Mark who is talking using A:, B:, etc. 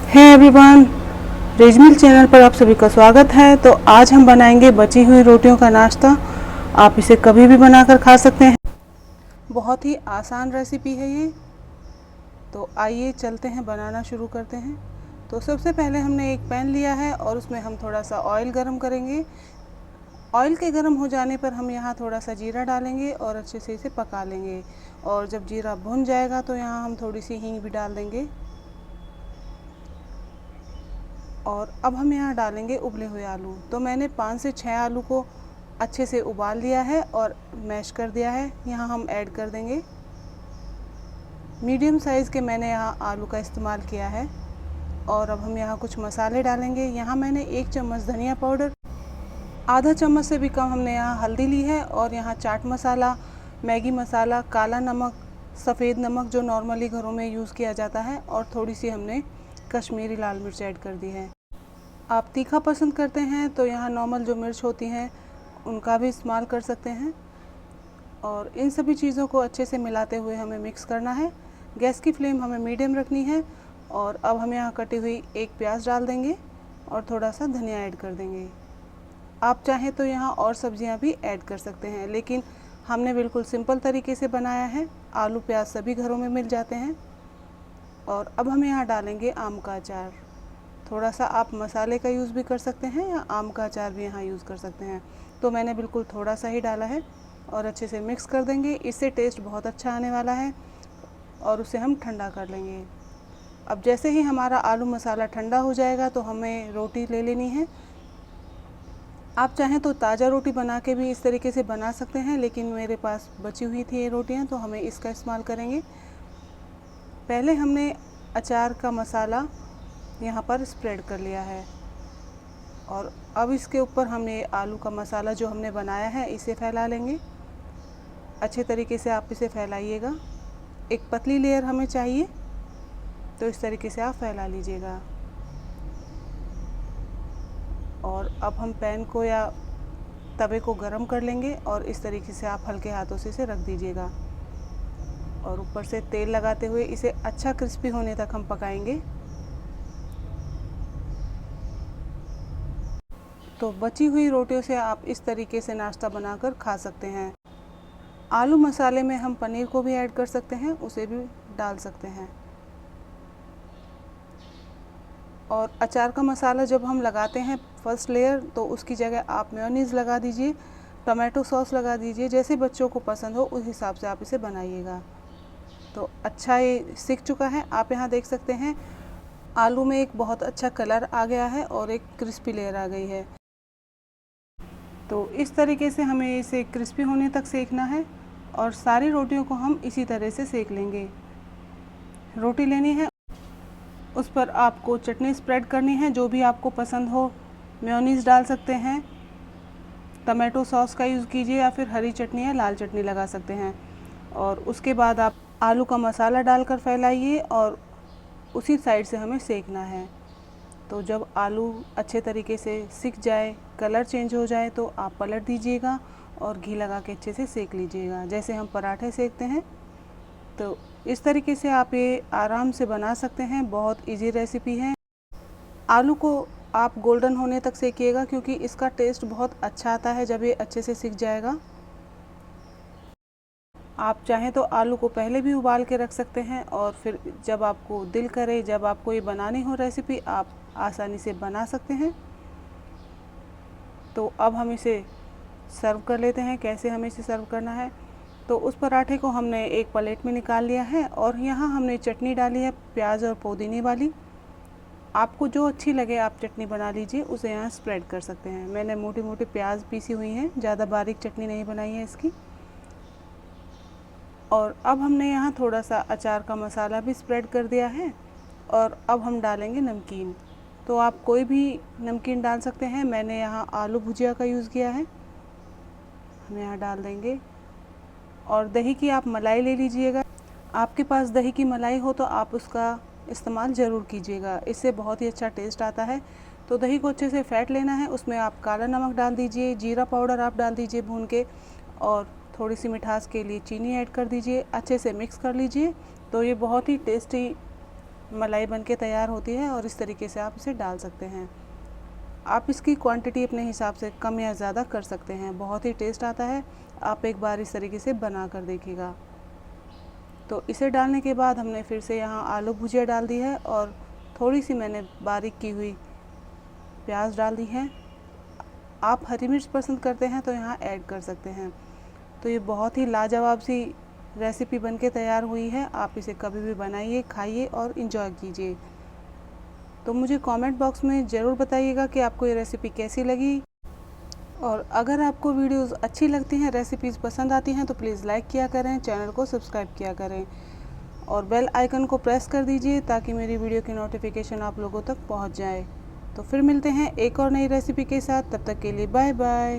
A: है everyone, रेजमिल channel पर आप सभी का स्वागत है। तो आज हम बनाएंगे बची हुई रोटियों का नाश्ता। आप इसे कभी भी बनाकर खा सकते हैं। बहुत ही आसान रेसिपी है ये। तो आइए चलते हैं, बनाना शुरू करते हैं। तो सबसे पहले हमने एक पैन लिया है और उसमें हम थोड़ा सा ऑयल गरम करेंगे। ऑयल के गरम हो जाने पर हम यहाँ थोड़ा सा जीरा डालेंगे और अच्छे से इसे पका लेंगे। और जब जीरा भुन जाएगा तो यहाँ हम थोड़ी सी हींग भी डाल देंगे। और अब हम यहाँ डालेंगे उबले हुए आलू। तो मैंने 5 से 6 आलू को अच्छे से उबाल लिया है और मैश कर दिया है। यहाँ हम ऐड कर देंगे। मीडियम साइज़ के मैंने यहाँ आलू का इस्तेमाल किया है। और अब हम यहाँ कुछ मसाले डालेंगे। यहाँ मैंने 1 चम्मच धनिया पाउडर, आधा चम्मच से भी कम हमने यहाँ हल्दी ली है, और यहाँ चाट मसाला, मैगी मसाला, काला नमक, सफ़ेद नमक जो नॉर्मली घरों में यूज़ किया जाता है, और थोड़ी सी हमने कश्मीरी लाल मिर्च ऐड कर दी है। आप तीखा पसंद करते हैं तो यहाँ नॉर्मल जो मिर्च होती हैं उनका भी इस्तेमाल कर सकते हैं। और इन सभी चीज़ों को अच्छे से मिलाते हुए हमें मिक्स करना है। गैस की फ्लेम हमें मीडियम रखनी है। और अब हम यहाँ कटी हुई 1 प्याज डाल देंगे और थोड़ा सा धनिया ऐड कर देंगे। आप चाहें तो यहाँ और सब्जियाँ भी ऐड कर सकते हैं, लेकिन हमने बिल्कुल सिंपल तरीके से बनाया है। आलू प्याज सभी घरों में मिल जाते हैं। और अब हम यहाँ डालेंगे आम का अचार। थोड़ा सा आप मसाले का यूज़ भी कर सकते हैं या आम का अचार भी यहाँ यूज़ कर सकते हैं। तो मैंने बिल्कुल थोड़ा सा ही डाला है और अच्छे से मिक्स कर देंगे। इससे टेस्ट बहुत अच्छा आने वाला है। और उसे हम ठंडा कर लेंगे। अब जैसे ही हमारा आलू मसाला ठंडा हो जाएगा तो हमें रोटी ले लेनी है। आप चाहें तो ताज़ा रोटी बना के भी इस तरीके से बना सकते हैं, लेकिन मेरे पास बची हुई थी ये रोटियाँ, तो हमें इसका इस्तेमाल करेंगे। पहले हमने अचार का मसाला यहाँ पर स्प्रेड कर लिया है। और अब इसके ऊपर हमने आलू का मसाला जो हमने बनाया है इसे फैला लेंगे। अच्छे तरीके से आप इसे फैलाइएगा। एक पतली लेयर हमें चाहिए, तो इस तरीके से आप फैला लीजिएगा। और अब हम पैन को या तवे को गरम कर लेंगे और इस तरीके से आप हल्के हाथों से इसे रख दीजिएगा। और ऊपर से तेल लगाते हुए इसे अच्छा क्रिस्पी होने तक हम पकाएंगे। तो बची हुई रोटियों से आप इस तरीके से नाश्ता बनाकर खा सकते हैं। आलू मसाले में हम पनीर को भी ऐड कर सकते हैं, उसे भी डाल सकते हैं। और अचार का मसाला जब हम लगाते हैं फर्स्ट लेयर, तो उसकी जगह आप मेयोनीज़ लगा दीजिए, टमाटो सॉस लगा दीजिए। जैसे बच्चों को पसंद हो उस हिसाब से आप इसे बनाइएगा। तो अच्छा ये सिक चुका है। आप यहाँ देख सकते हैं आलू में एक बहुत अच्छा कलर आ गया है और एक क्रिस्पी लेयर आ गई है। तो इस तरीके से हमें इसे क्रिस्पी होने तक सेकना है। और सारी रोटियों को हम इसी तरह से सेक लेंगे। रोटी लेनी है, उस पर आपको चटनी स्प्रेड करनी है जो भी आपको पसंद हो। मेयोनीज़ डाल सकते हैं, टमाटो सॉस का यूज़ कीजिए, या फिर हरी चटनी या लाल चटनी लगा सकते हैं। और उसके बाद आप आलू का मसाला डालकर फैलाइए और उसी साइड से हमें सेकना है। तो जब आलू अच्छे तरीके से सिक जाए, कलर चेंज हो जाए, तो आप पलट दीजिएगा और घी लगा के अच्छे से सेक लीजिएगा, जैसे हम पराठे सेकते हैं। तो इस तरीके से आप ये आराम से बना सकते हैं। बहुत इजी रेसिपी है। आलू को आप गोल्डन होने तक सेकिएगा, क्योंकि इसका टेस्ट बहुत अच्छा आता है जब ये अच्छे से सिक जाएगा। आप चाहें तो आलू को पहले भी उबाल के रख सकते हैं, और फिर जब आपको दिल करे, जब आपको ये बनानी हो रेसिपी, आप आसानी से बना सकते हैं। तो अब हम इसे सर्व कर लेते हैं। कैसे हमें इसे सर्व करना है, तो उस पराठे को हमने एक प्लेट में निकाल लिया है और यहाँ हमने चटनी डाली है, प्याज और पुदीने वाली। आपको जो अच्छी लगे आप चटनी बना लीजिए, उसे यहाँ स्प्रेड कर सकते हैं। मैंने मोटी मोटी प्याज पीसी हुई हैं, ज़्यादा बारीक चटनी नहीं बनाई है इसकी। और अब हमने यहाँ थोड़ा सा अचार का मसाला भी स्प्रेड कर दिया है। और अब हम डालेंगे नमकीन। तो आप कोई भी नमकीन डाल सकते हैं। मैंने यहाँ आलू भुजिया का यूज़ किया है, हम यहाँ डाल देंगे। और दही की आप मलाई ले लीजिएगा। आपके पास दही की मलाई हो तो आप उसका इस्तेमाल ज़रूर कीजिएगा, इससे बहुत ही अच्छा टेस्ट आता है। तो दही को अच्छे से फेंट लेना है। उसमें आप काला नमक डाल दीजिए, जीरा पाउडर आप डाल दीजिए भून के, और थोड़ी सी मिठास के लिए चीनी ऐड कर दीजिए। अच्छे से मिक्स कर लीजिए। तो ये बहुत ही टेस्टी मलाई बनके तैयार होती है और इस तरीके से आप इसे डाल सकते हैं। आप इसकी क्वांटिटी अपने हिसाब से कम या ज़्यादा कर सकते हैं, बहुत ही टेस्ट आता है। आप एक बार इस तरीके से बना कर देखिएगा। तो इसे डालने के बाद हमने फिर से यहाँ आलू भुजिया डाल दी है और थोड़ी सी मैंने बारीक की हुई प्याज डाल दी है। आप हरी मिर्च पसंद करते हैं तो यहाँ ऐड कर सकते हैं। तो ये बहुत ही लाजवाब सी रेसिपी बनके तैयार हुई है। आप इसे कभी भी बनाइए, खाइए और इन्जॉय कीजिए। तो मुझे कमेंट बॉक्स में ज़रूर बताइएगा कि आपको ये रेसिपी कैसी लगी। और अगर आपको वीडियोस अच्छी लगती हैं, रेसिपीज़ पसंद आती हैं तो प्लीज़ लाइक किया करें, चैनल को सब्सक्राइब किया करें और बेल आइकन को प्रेस कर दीजिए ताकि मेरी वीडियो की नोटिफिकेशन आप लोगों तक पहुंच जाए। तो फिर मिलते हैं एक और नई रेसिपी के साथ, तब तक के लिए बाय बाय।